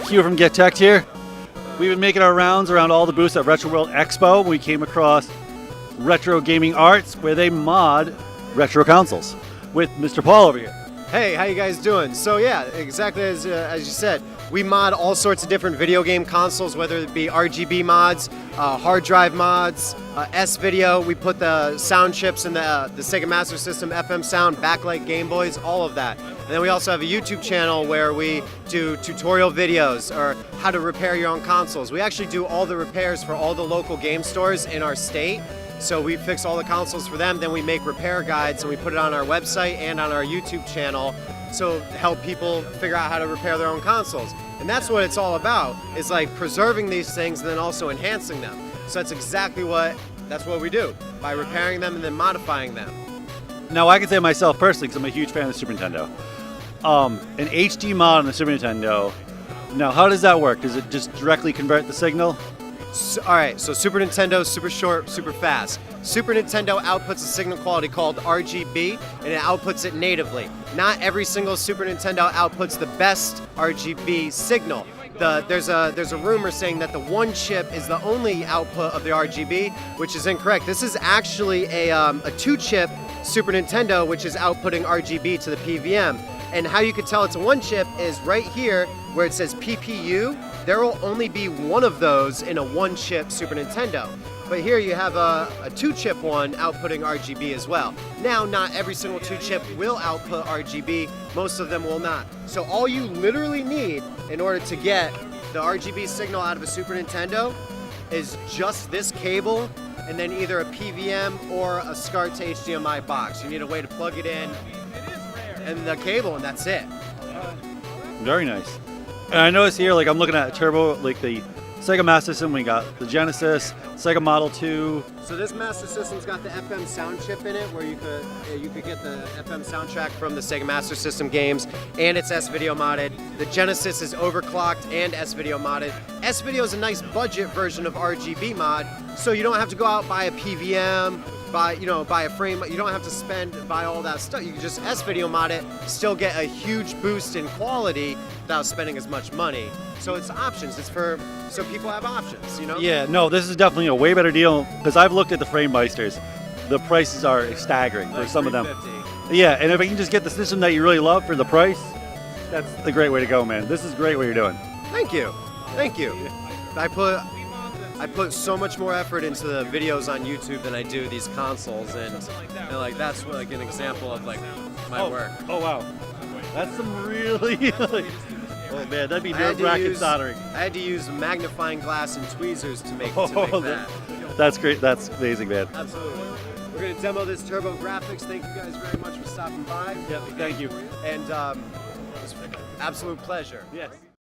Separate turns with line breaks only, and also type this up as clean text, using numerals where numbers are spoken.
Hugh from Get Tech here. We've been making our rounds around all the booths at Retro World Expo. We came across Retro Gaming Arts, where they mod retro consoles, with Mr. Paul over here.
Hey, how you guys doing? So yeah, exactly as you said, we mod all sorts of different video game consoles, whether it be RGB mods, hard drive mods, S-Video. We put the sound chips in the Sega Master System, FM sound, backlight Game Boys, all of that. And then we also have a YouTube channel where we do tutorial videos or how to repair your own consoles. We actually do all the repairs for all the local game stores in our state. So we fix all the consoles for them, then we make repair guides and we put it on our website and on our YouTube channel so help people figure out how to repair their own consoles. And that's what it's all about, is like preserving these things and then also enhancing them. So that's exactly that's what we do, by repairing them and then modifying them.
Now I can say myself personally, because I'm a huge fan of the Super Nintendo. An HD mod on the Super Nintendo, now how does that work? Does it just directly convert the signal?
Alright, so Super Nintendo, super short, super fast. Super Nintendo outputs a signal quality called RGB, and it outputs it natively. Not every single Super Nintendo outputs the best RGB signal. There's a rumor saying that the one chip is the only output of the RGB, which is incorrect. This is actually a two-chip Super Nintendo, which is outputting RGB to the PVM. And how you can tell it's a one chip is right here where it says PPU. There will only be one of those in a one chip Super Nintendo. But here you have a two chip one outputting RGB as well. Now, not every single two chip will output RGB. Most of them will not. So all you literally need in order to get the RGB signal out of a Super Nintendo is just this cable and then either a PVM or a SCART to HDMI box. You need a way to plug it in and the cable, and that's it.
Very nice. And I notice here, like I'm looking at Turbo, like the Sega Master System, we got the Genesis, Sega Model 2.
So this Master System's got the FM sound chip in it, where you could get the FM soundtrack from the Sega Master System games, and it's S-Video modded. The Genesis is overclocked and S-Video modded. S-Video is a nice budget version of RGB mod, so you don't have to go out and buy a PVM, buy a frame. You don't have to buy all that stuff. You can just S-Video mod it, still get a huge boost in quality without spending as much money. So it's options. So people have options, you know?
Yeah, no, this is definitely a way better deal, because I've looked at the Frame Meisters. The prices are staggering for some of them. Yeah, and if I can just get the system that you really love for the price, that's the great way to go, man. This is great what you're doing.
Thank you. Thank you. I put so much more effort into the videos on YouTube than I do these consoles, and like that's like an example of like my work.
Oh wow, that's some really. Oh man, that'd be nerve-wracking soldering.
I had to use magnifying glass and tweezers to make that.
That's great. That's amazing, man.
Absolutely. We're gonna demo this Turbo Graphics. Thank you guys very much for stopping by.
Yeah, thank you.
And it's an absolute pleasure.
Yes.